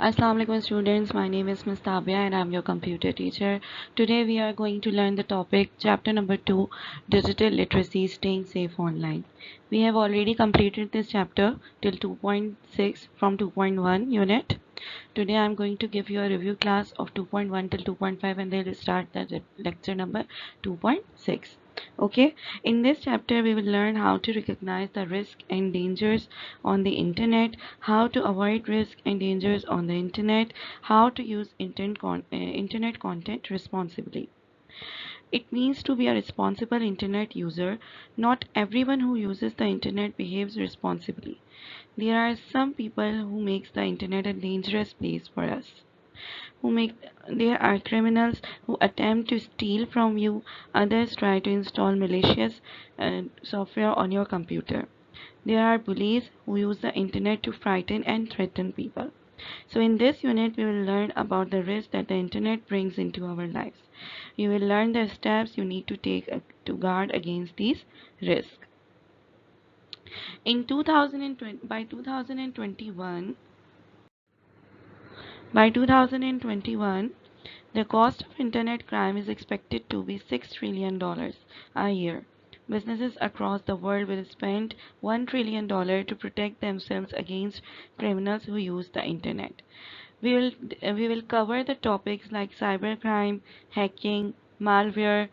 Assalamu alaikum students, my name is Ms. Tabia and I'm your computer teacher. Today we are going to learn the topic chapter number 2, digital literacy, staying safe online. We have already completed this chapter till 2.6 from 2.1 unit. Today I'm going to give you a review class of 2.1 till 2.5 and then we'll start the lecture number 2.6. Okay, in this chapter we will learn how to recognize the risk and dangers on the internet, how to avoid risk and dangers on the internet, how to use internet content responsibly. It means to be a responsible internet user. Not everyone who uses the internet behaves responsibly. There are some people who makes the internet a dangerous place for us. There are criminals who attempt to steal from you. Others try to install malicious software on your computer. There are bullies who use the internet to frighten and threaten people. So in this unit, we will learn about the risk that the internet brings into our lives. You will learn the steps you need to take to guard against these risks. In 2020, by 2021, the cost of internet crime is expected to be $6 trillion a year. Businesses across the world will spend $1 trillion to protect themselves against criminals who use the internet. We will cover the topics like cybercrime, hacking, malware,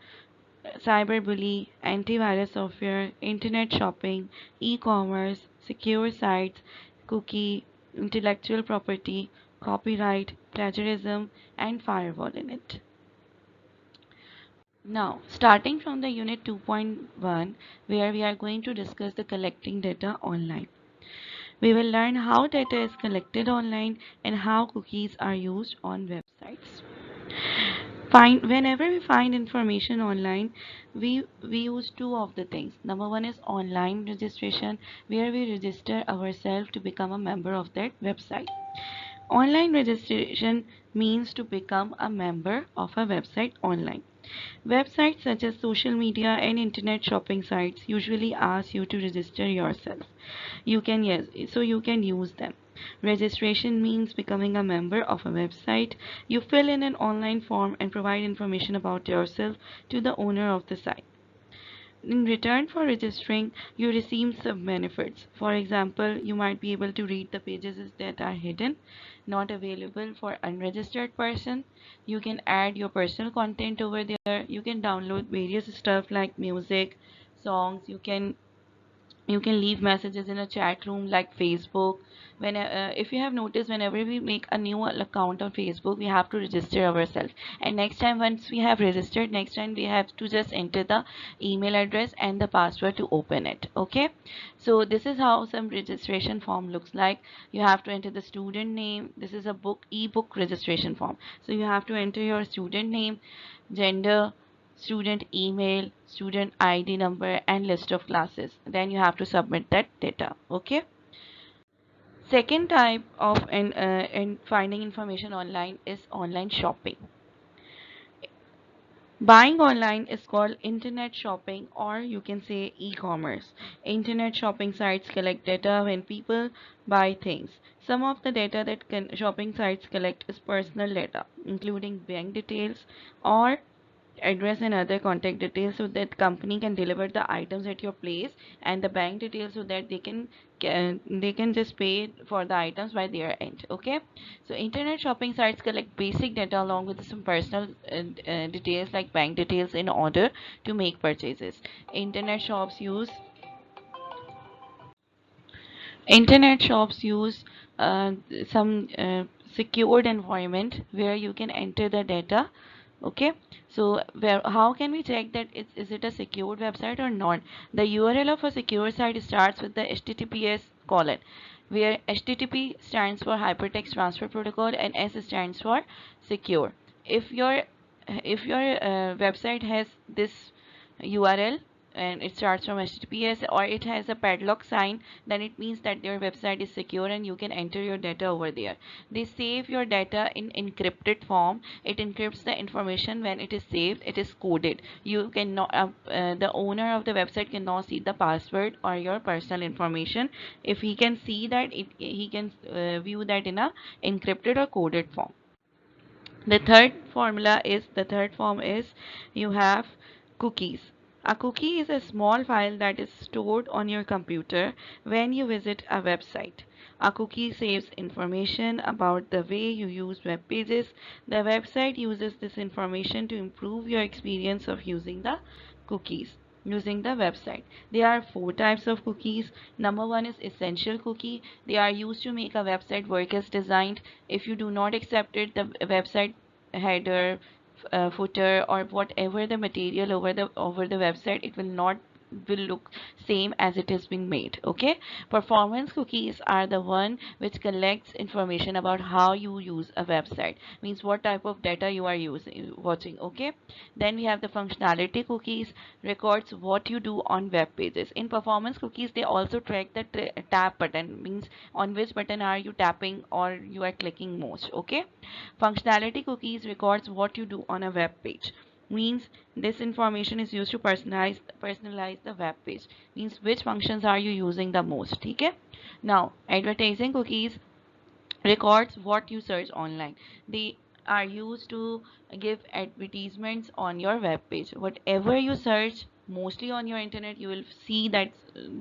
cyberbully, antivirus software, internet shopping, e-commerce, secure sites, cookie, intellectual property, copyright, plagiarism, and firewall in it. Now, starting from the unit 2.1, where we are going to discuss the collecting data online. We will learn how data is collected online and how cookies are used on websites. Whenever we find information online, we use two of the things. Number one is online registration, where we register ourselves to become a member of that website. Online registration means to become a member of a website online. Websites such as social media and internet shopping sites usually ask you to register yourself. You can use them. Registration means becoming a member of a website. You fill in an online form and provide information about yourself to the owner of the site. In return for registering, you receive some benefits. For example, you might be able to read the pages that are hidden, not available for unregistered person. You can add your personal content over there. You can download various stuff like music, songs. You can leave messages in a chat room like Facebook. If you have noticed, whenever we make a new account on Facebook, we have to register ourselves, and next time once we have registered, next time we have to just enter the email address and the password to open it. Okay, so this is how some registration form looks like. You have to enter the student name. This is a ebook registration form, so you have to enter your student name, gender, student email, student ID number, and list of classes. Then you have to submit that data. Okay. Second type of in finding information online is online shopping. Buying online is called internet shopping, or you can say e-commerce. Internet shopping sites collect data when people buy things. Some of the data that shopping sites collect is personal data, including bank details or address and other contact details, so that company can deliver the items at your place, and the bank details so that they can just pay for the items by their end. Okay, so internet shopping sites collect basic data along with some personal details like bank details in order to make purchases. Internet shops use uh, some secured environment where you can enter the data. Okay, so how can we check that is it a secured website or not? The URL of a secure site starts with the HTTPS colon, where HTTP stands for hypertext transfer protocol and S stands for secure. If your website has this URL, and it starts from HTTPS, or it has a padlock sign, then it means that your website is secure and you can enter your data over there. They save your data in encrypted form. It encrypts the information. When it is saved, it is coded. You cannot the owner of the website cannot see the password or your personal information. If he can see that, he can view that in a encrypted or coded form. The third form is, you have cookies. A cookie is a small file that is stored on your computer when you visit a website. A cookie saves information about the way you use web pages. The website uses this information to improve your experience of using the cookies using the website. There are four types of cookies. Number one is essential cookie. They are used to make a website work as designed. If you do not accept it, the website header, footer, or whatever the material over the website, it will look same as it is being made. Okay, performance cookies are the one which collects information about how you use a website, means what type of data you are using watching. Okay, then we have the functionality cookies, records what you do on web pages. In performance cookies, they also track the tap button, means on which button are you tapping or you are clicking most. Okay, functionality cookies records what you do on a web page, means this information is used to personalize the web page, means which functions are you using the most. Okay, now advertising cookies records what you search online. They are used to give advertisements on your web page. Whatever you search mostly on your internet, you will see that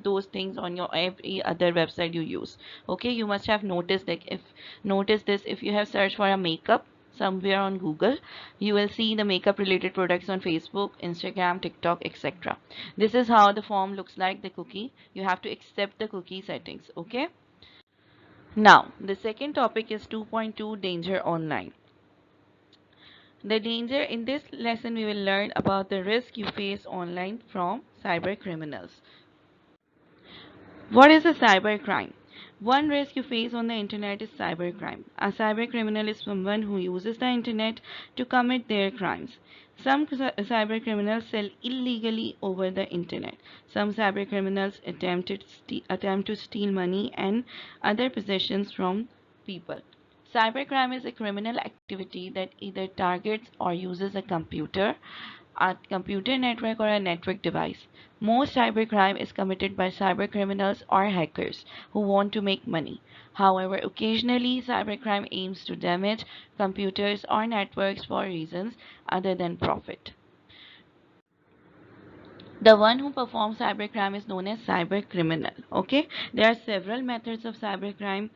those things on your every other website you use. Okay, you must have noticed, like, if notice this, if you have searched for a makeup somewhere on Google, you will see the makeup related products on Facebook, Instagram, TikTok, etc. This is how the form looks like, the cookie. You have to accept the cookie settings. Okay, now, the second topic is 2.2, danger online. The danger in this lesson, we will learn about the risk you face online from cyber criminals. What is a cybercrime? One risk you face on the internet is cybercrime. A cybercriminal is someone who uses the internet to commit their crimes. Some cybercriminals sell illegally over the internet. Some cybercriminals attempt to steal money and other possessions from people. Cybercrime is a criminal activity that either targets or uses a computer network, or a network device. Most cybercrime is committed by cybercriminals or hackers who want to make money. However, occasionally cybercrime aims to damage computers or networks for reasons other than profit. The one who performs cybercrime is known as cybercriminal. Okay, there are several methods of cybercrime.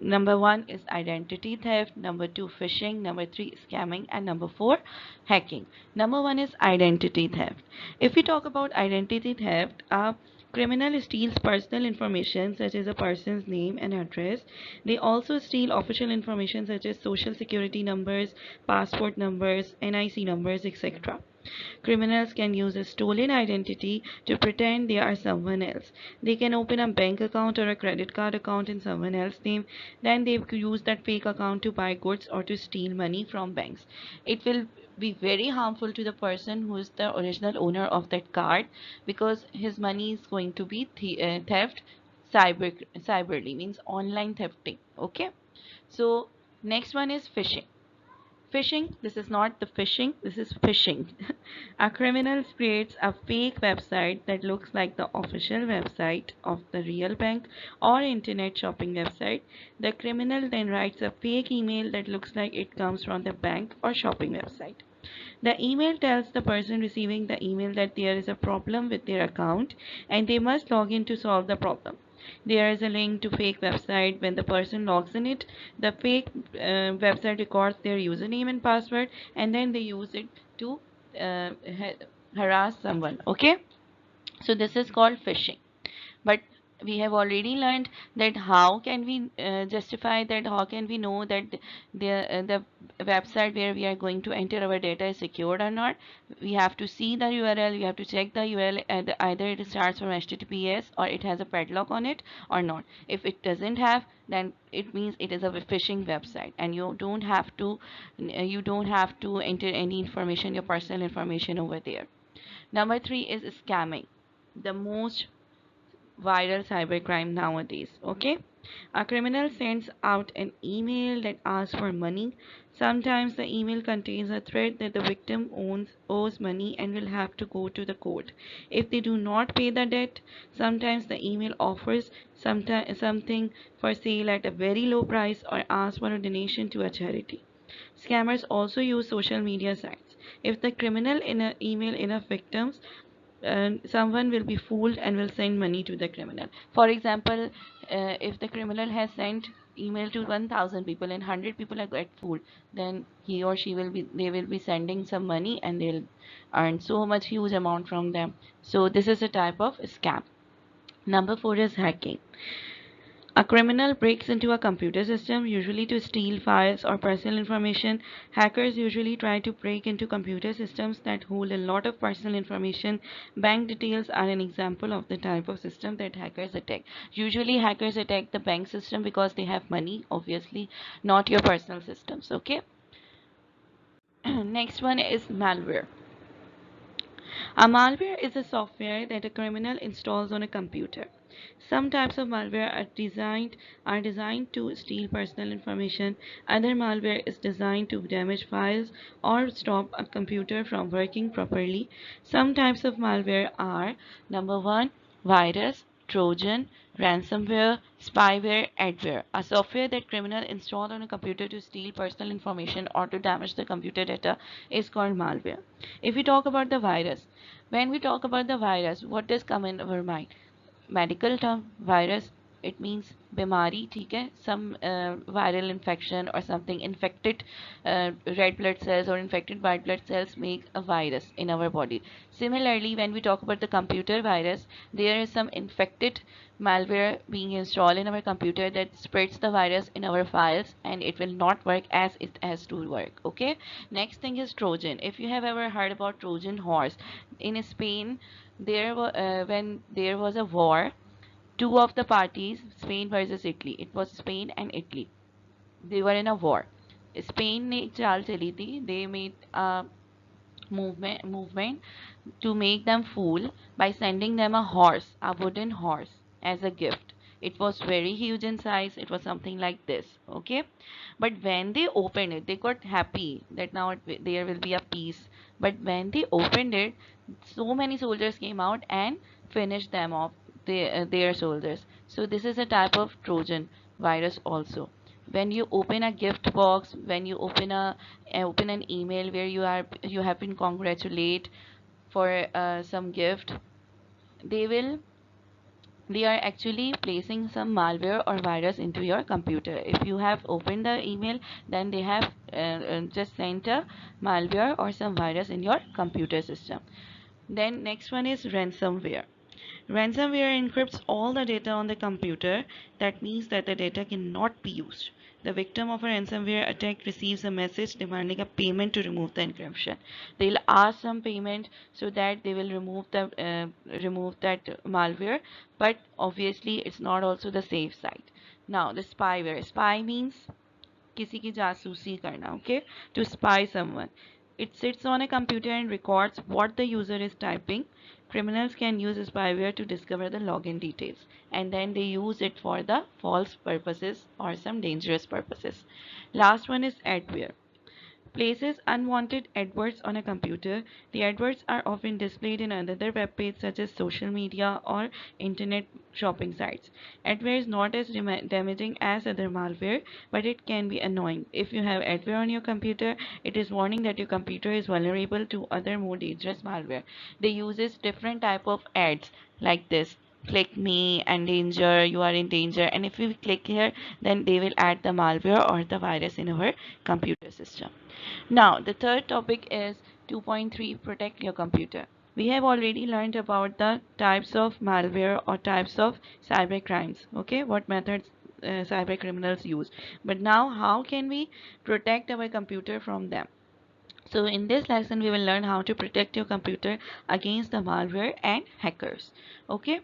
Number one is identity theft, number two, phishing, number three, scamming, and number four, hacking. Number one is identity theft. If we talk about identity theft, a criminal steals personal information such as a person's name and address. They also steal official information such as social security numbers, passport numbers, NIC numbers, etc. Criminals can use a stolen identity to pretend they are someone else. They can open a bank account or a credit card account in someone else's name. Then they use that fake account to buy goods or to steal money from banks. It will be very harmful to the person who is the original owner of that card, because his money is going to be theft cyberly, means online thefting. Okay, so next one is phishing. Phishing, this is not the phishing, this is phishing. A criminal creates a fake website that looks like the official website of the real bank or internet shopping website. The criminal then writes a fake email that looks like it comes from the bank or shopping website. The email tells the person receiving the email that there is a problem with their account and they must log in to solve the problem. There is a link to fake website. When the person logs in it, the fake website records their username and password, and then they use it to harass someone. Okay, so this is called phishing. But we have already learned that how can we justify that, how can we know that the website where we are going to enter our data is secured or not. We have to see the URL, we have to check the URL, and either it starts from HTTPS or it has a padlock on it or not. If it doesn't have, then it means it is a phishing website, and you don't have to enter any information, your personal information over there. Number 3 is scamming, the most viral cybercrime nowadays. Okay, a criminal sends out an email that asks for money. Sometimes the email contains a threat that the victim owes money and will have to go to the court if they do not pay the debt. Sometimes the email offers something for sale at a very low price or asks for a donation to a charity. Scammers also use social media sites. If the criminal in a email enough victims, someone will be fooled and will send money to the criminal. For example, if the criminal has sent email to 1000 people and 100 people are get fooled, then he or she will be they will be sending some money and they'll earn so much huge amount from them. So this is a type of scam. Number 4 is hacking. A criminal breaks into a computer system, usually to steal files or personal information. Hackers usually try to break into computer systems that hold a lot of personal information. Bank details are an example of the type of system that hackers attack. Usually, hackers attack the bank system because they have money, obviously, not your personal systems. Okay. Next one is malware. A malware is a software that a criminal installs on a computer. Some types of malware are designed to steal personal information. Other malware is designed to damage files or stop a computer from working properly. Some types of malware are: number 1, virus, Trojan, ransomware, spyware, adware. A software that criminal install on a computer to steal personal information or to damage the computer data is called malware. If we talk about the virus, when we talk about the virus, what does come in our mind? Medical term virus, it means बीमारी, ठीक है, some viral infection or something infected red blood cells or infected white blood cells make a virus in our body. Similarly, when we talk about the computer virus, there is some infected malware being installed in our computer that spreads the virus in our files and it will not work as it has to work. Okay, next thing is Trojan. If you have ever heard about Trojan horse, in Spain when there was a war, two of the parties, Spain versus Italy, it was Spain and Italy, they were in a war. Spain ने चाल चली थी, they made a movement to make them fool by sending them a horse, a wooden horse, as a gift. It was very huge in size. It was something like this. Okay, but when they opened it, they got happy that now there will be a peace. But when they opened it, so many soldiers came out and finished them off, their soldiers. So this is a type of Trojan virus also. When you open a gift box, when you open an email where you have been congratulate for some gift, they will they are actually placing some malware or virus into your computer. If you have opened the email, then they have just sent a malware or some virus in your computer system. Then next one is ransomware. Ransomware encrypts all the data on the computer. That means that the data cannot be used. The victim of a ransomware attack receives a message demanding a payment to remove the encryption. They'll ask some payment so that they will remove that malware, but obviously it's not also the safe side. Now the spyware. Spy means किसी की जासूसी करना, okay, to spy someone. It sits on a computer and records what the user is typing. Criminals can use spyware to discover the login details and then they use it for the false purposes or some dangerous purposes. Last one is adware. Places unwanted adverts on a computer. The adverts are often displayed in another web page such as social media or internet shopping sites. Adware is not as damaging as other malware, but it can be annoying. If you have adware on your computer, it is warning that your computer is vulnerable to other more dangerous malware. They uses different type of ads like this. Click me and danger, you are in danger, and if you click here, then they will add the malware or the virus in our computer system. Now, the third topic is 2.3, protect your computer. We have already learned about the types of malware or types of cyber crimes. Okay, what methods cyber criminals use. But now, how can we protect our computer from them? So in this lesson, we will learn how to protect your computer against the malware and hackers. Okay.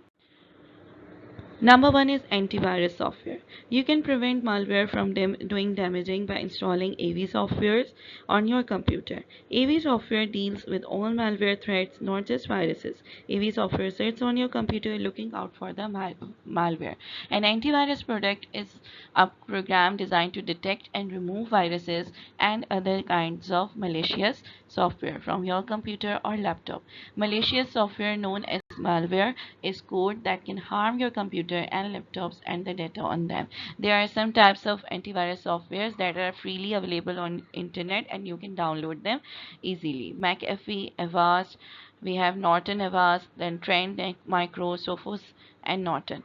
Number one is antivirus software. You can prevent malware from doing damaging by installing AV softwares on your computer. AV software deals with all malware threats, not just viruses. AV software sits on your computer looking out for the malware. An antivirus product is a program designed to detect and remove viruses and other kinds of malicious software from your computer or laptop. Malicious software, known as malware, is code that can harm your computer and laptops and the data on them. There are some types of antivirus softwares that are freely available on internet and you can download them easily. McAfee, Avast, we have Norton Avast, then Trend, Micro, Sophos, and Norton.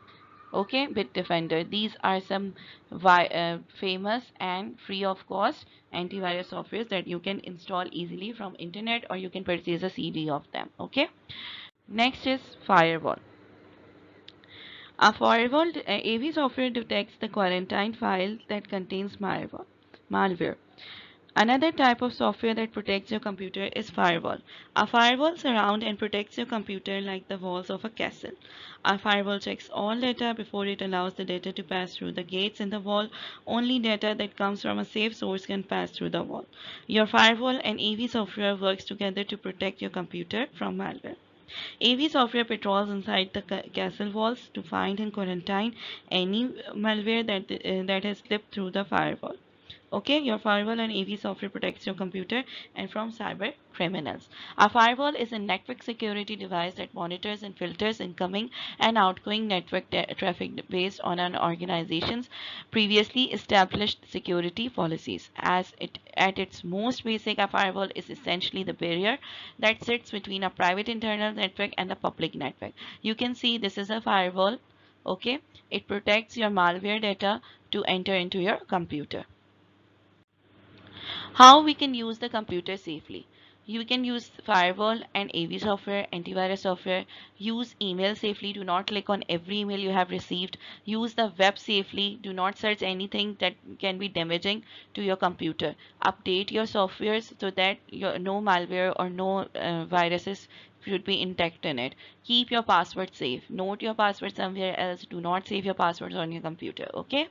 Okay, Bitdefender. These are some famous and free of cost antivirus softwares that you can install easily from internet, or you can purchase a CD of them. Okay. Next is firewall. A firewall AV software detects the quarantine file that contains malware. Another type of software that protects your computer is firewall. A firewall surrounds and protects your computer like the walls of a castle. A firewall checks all data before it allows the data to pass through the gates in the wall. Only data that comes from a safe source can pass through the wall. Your firewall and AV software works together to protect your computer from malware. AV software patrols inside the castle walls to find and quarantine any malware that has slipped through the firewall. Okay, your firewall and AV software protects your computer and from cyber criminals. A firewall is a network security device that monitors and filters incoming and outgoing network traffic based on an organization's previously established security policies. At its most basic, a firewall is essentially the barrier that sits between a private internal network and the public network. You can see this is a firewall. Okay, it protects your malware data to enter into your computer. How we can use the computer safely? You can use firewall and AV software, antivirus software. Use email safely. Do not click on every email you have received. Use the web safely. Do not search anything that can be damaging to your computer. Update your softwares so that no malware or no viruses should be intact in it. Keep your password safe. Note your password somewhere else. Do not save your passwords on your computer. Okay.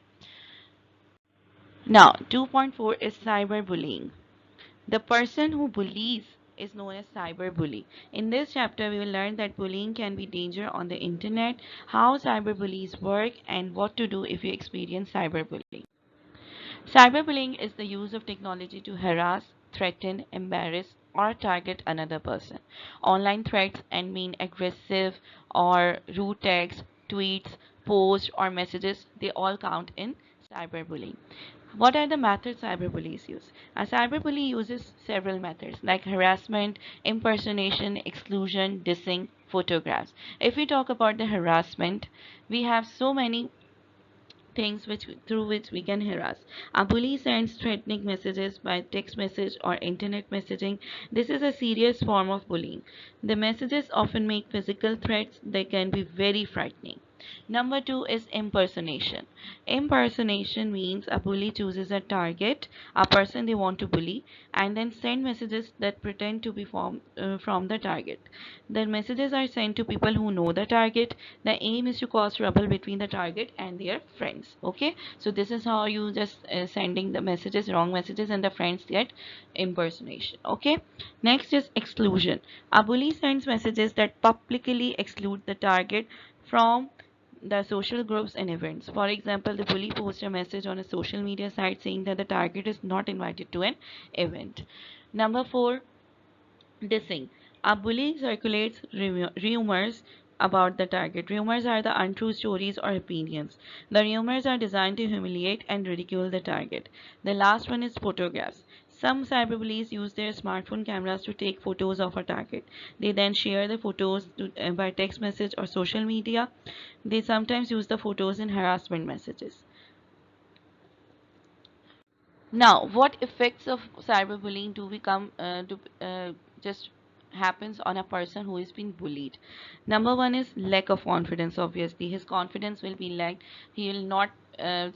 Now, 2.4 is cyberbullying. The person who bullies is known as cyberbully. In this chapter, we will learn that bullying can be danger on the internet, how cyberbullies work, and what to do if you experience cyberbullying. Cyberbullying is the use of technology to harass, threaten, embarrass, or target another person. Online threats and mean aggressive or rude texts, tweets, posts, or messages, they all count in cyberbullying. What are the methods cyberbullies use? A cyberbully uses several methods like harassment, impersonation, exclusion, dissing, photographs. If we talk about the harassment, we have so many things through which we can harass. A bully sends threatening messages by text message or internet messaging. This is a serious form of bullying. The messages often make physical threats that can be very frightening. Number two is impersonation. Impersonation means a bully chooses a target, a person they want to bully, and then send messages that pretend to be from the target. The messages are sent to people who know the target. The aim is to cause trouble between the target and their friends. Okay, so this is how you just sending the messages, wrong messages, and the friends get impersonation. Okay, next is exclusion. A bully sends messages that publicly exclude the target from the social groups and events. For example, the bully posts a message on a social media site saying that the target is not invited to an event. Number four, dissing. A bully circulates rumors about the target. Rumors are the untrue stories or opinions. The rumors are designed to humiliate and ridicule the target. The last one is photographs. Some cyberbullies use their smartphone cameras to take photos of a target. They then share the photos by text message or social media. They sometimes use the photos in harassment messages. Now, what effects of cyberbullying do we come to just happens on a person who is being bullied? Number one is lack of confidence. Obviously, his confidence will be lacked. He will not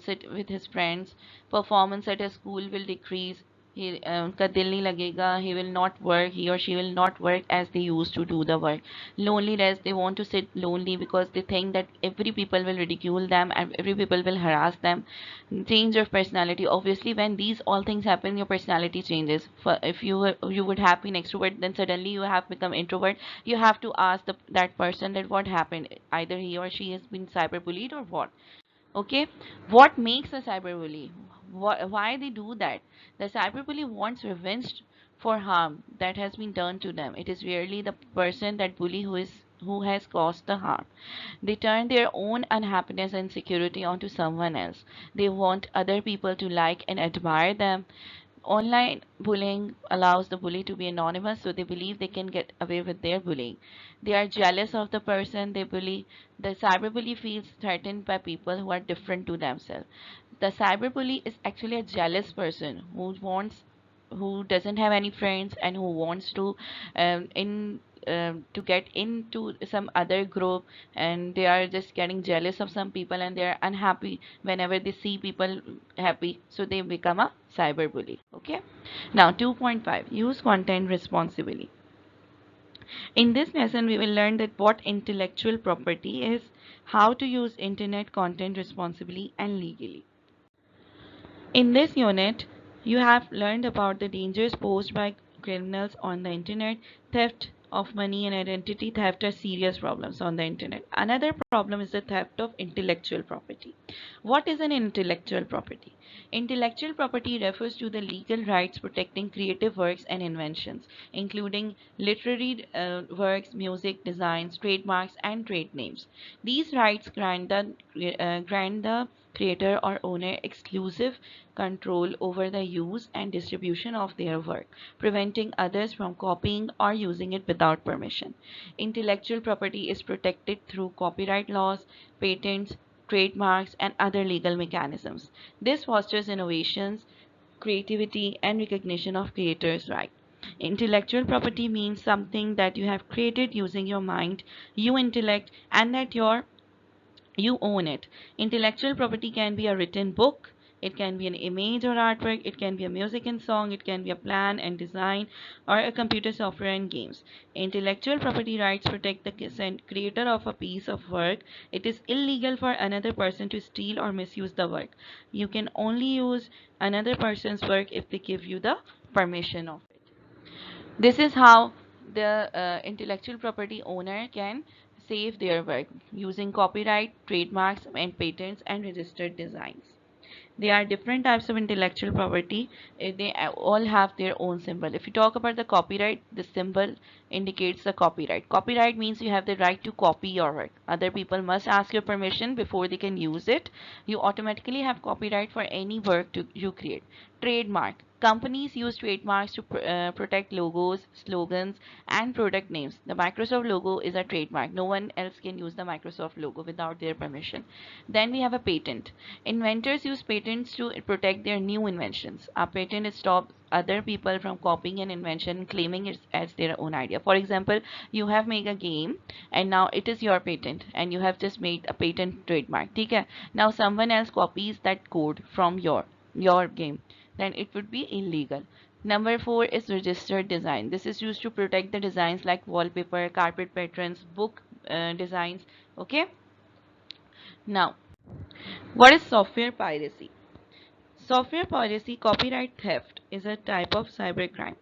sit with his friends. Performance at his school will decrease. उनका दिल नहीं लगेगा, he will not work, he or she will not work as they used to do the work. Loneliness, they want to sit lonely because they think that every people will ridicule them and every people will harass them. Change of personality, obviously when these all things happen, your personality changes. For if you would have been extrovert, then suddenly you have become introvert, you have to ask that person that what happened, either he or she has been cyberbullied or what. Okay, what makes a cyberbully? Why they do that? The cyberbully wants revenge for harm that has been done to them. It is rarely the person that bully who has caused the harm. They turn their own unhappiness and insecurity onto someone else. They want other people to like and admire them. Online bullying allows the bully to be anonymous, so they believe they can get away with their bullying. They are jealous of the person they bully. The cyberbully feels threatened by people who are different to themselves. The cyberbully is actually a jealous person who doesn't have any friends and who wants in to get into some other group, and they are just getting jealous of some people and they are unhappy whenever they see people happy, so they become a cyberbully. Okay, now 2.5, use content responsibly. In this lesson we will learn that what intellectual property is, how to use internet content responsibly and legally. In this unit, you have learned about the dangers posed by criminals on the internet. Theft of money and identity theft are serious problems on the internet. Another problem is the theft of intellectual property. What is an intellectual property? Intellectual property refers to the legal rights protecting creative works and inventions, including literary works, music, designs, trademarks, and trade names. These rights grant the creator or owner exclusive control over the use and distribution of their work, preventing others from copying or using it without permission. Intellectual property is protected through copyright laws, patents, trademarks, and other legal mechanisms. This fosters innovations, creativity, and recognition of creators' rights. Intellectual property means something that you have created using your mind, you intellect, and that you own it. Intellectual property can be a written book, it can be an image or artwork, it can be a music and song, it can be a plan and design, or a computer software and games. Intellectual property rights protect the creator of a piece of work. It is illegal for another person to steal or misuse the work. You can only use another person's work if they give you the permission of it. This is how the intellectual property owner can save their work using copyright, trademarks, and patents and registered designs. There are different types of intellectual property. They all have their own symbol. If you talk about the copyright, the symbol indicates the copyright. Copyright means you have the right to copy your work. Other people must ask your permission before they can use it. You automatically have copyright for any work you create. Trademark. Companies use trademarks to protect logos, slogans, and product names. The Microsoft logo is a trademark. No one else can use the Microsoft logo without their permission. Then we have a patent. Inventors use patents to protect their new inventions. A patent stops other people from copying an invention and claiming it as their own idea. For example, you have made a game and now it is your patent and you have just made a patent trademark. Okay? Now someone else copies that code from your game, then it would be illegal. Number 4 is registered design. This is used to protect the designs like wallpaper, carpet patterns, book designs. Okay. Now, what is software piracy? Software piracy, copyright theft, is a type of cybercrime.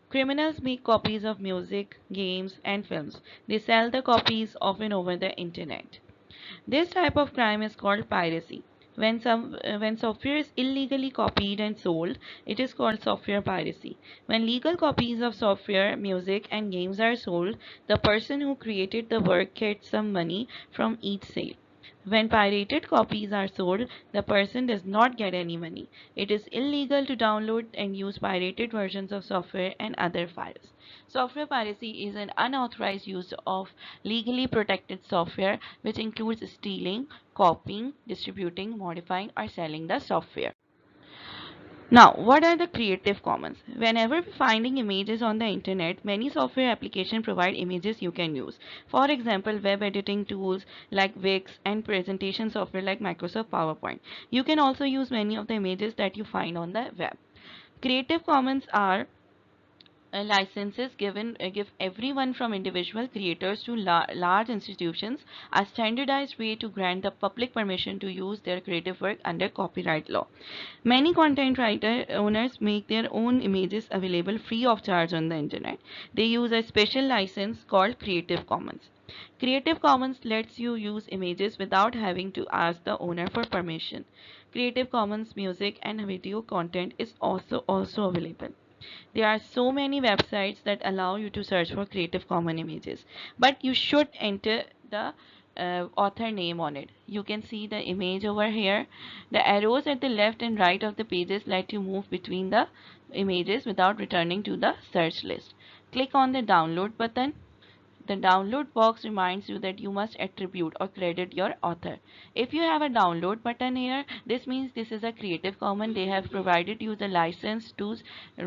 Criminals make copies of music, games, and films. They sell the copies often over the internet. This type of crime is called piracy. When software is illegally copied and sold, it is called software piracy. When legal copies of software, music, and games are sold, the person who created the work gets some money from each sale. When pirated copies are sold, the person does not get any money. It is illegal to download and use pirated versions of software and other files. Software piracy is an unauthorized use of legally protected software, which includes stealing, copying, distributing, modifying, or selling the software. Now, what are the Creative Commons? Whenever finding images on the internet, many software applications provide images you can use. For example, web editing tools like Wix and presentation software like Microsoft PowerPoint. You can also use many of the images that you find on the web. Creative Commons are licenses give everyone from individual creators to large institutions a standardized way to grant the public permission to use their creative work under copyright law. Many content writer owners make their own images available free of charge on the internet. They use a special license called Creative Commons. Creative Commons lets you use images without having to ask the owner for permission. Creative Commons music and video content is also available. There are so many websites that allow you to search for Creative Commons images, but you should enter the author name on it. You can see the image over here. The arrows at the left and right of the pages let you move between the images without returning to the search list. Click on the download button. The download box reminds you that you must attribute or credit your author. If you have a download button here, this means this is a Creative Commons. They have provided you the license to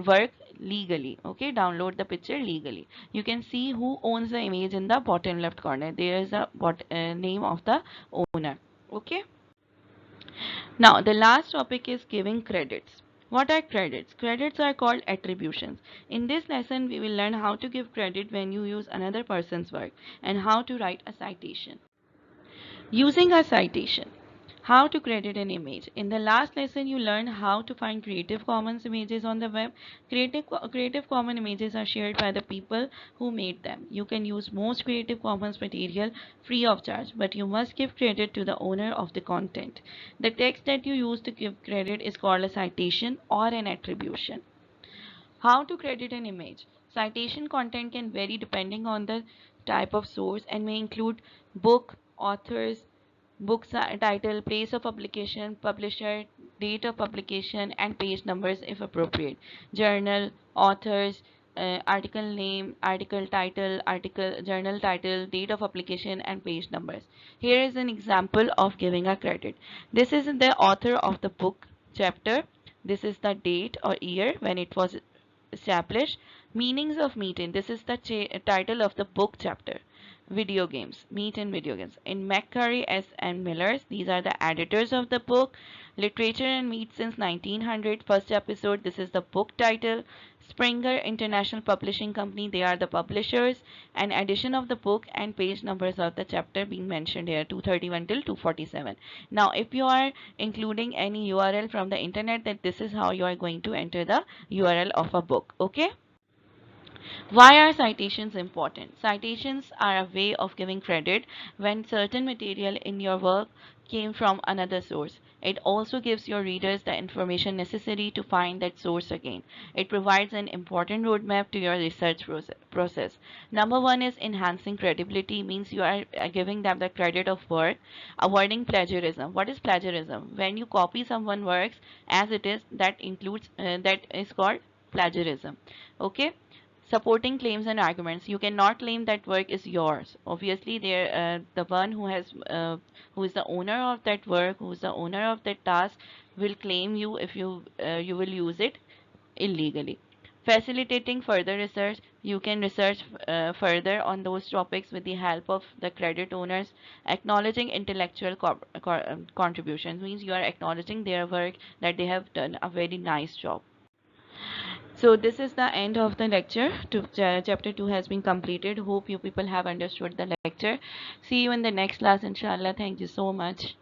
work legally. Okay, download the picture legally. You can see who owns the image in the bottom left corner. There is a name of the owner. Okay. Now, the last topic is giving credits. What are credits? Credits are called attributions. In this lesson, we will learn how to give credit when you use another person's work and how to write a citation. Using a citation. How to credit an image. In the last lesson, you learned how to find Creative Commons images on the web. Creative Commons images are shared by the people who made them. You can use most Creative Commons material free of charge, but you must give credit to the owner of the content. The text that you use to give credit is called a citation or an attribution. How to credit an image. Citation content can vary depending on the type of source and may include book, authors, book title, place of publication, publisher, date of publication, and page numbers if appropriate. Journal, authors, article name, article title, article journal title, date of publication, and page numbers. Here is an example of giving a credit. This is the author of the book chapter. This is the date or year when it was established. Meanings of meeting. This is the title of the book chapter. Video games. Meet in video games. In McCurry S. and Millers, these are the editors of the book. Literature and Meat since 1900. First episode. This is the book title. Springer International Publishing Company. They are the publishers. An edition of the book and page numbers of the chapter being mentioned here 231 till 247. Now, if you are including any URL from the internet, that this is how you are going to enter the URL of a book. Okay. Why are citations important? Citations are a way of giving credit when certain material in your work came from another source. It also gives your readers the information necessary to find that source again. It provides an important roadmap to your research process. Number one is enhancing credibility, means you are giving them the credit of work. Avoiding plagiarism. What is plagiarism? When you copy someone's works as it is, that is called plagiarism. Okay. Supporting claims and arguments. You cannot claim that work is yours. Obviously, the one who is the owner of that work, who is the owner of that task, will claim you if you will use it illegally. Facilitating further research. You can research further on those topics with the help of the credit owners. Acknowledging intellectual contributions means you are acknowledging their work, that they have done a very nice job. So this is the end of the lecture. Chapter 2 has been completed. Hope you people have understood the lecture. See you in the next class, inshallah. Thank you so much.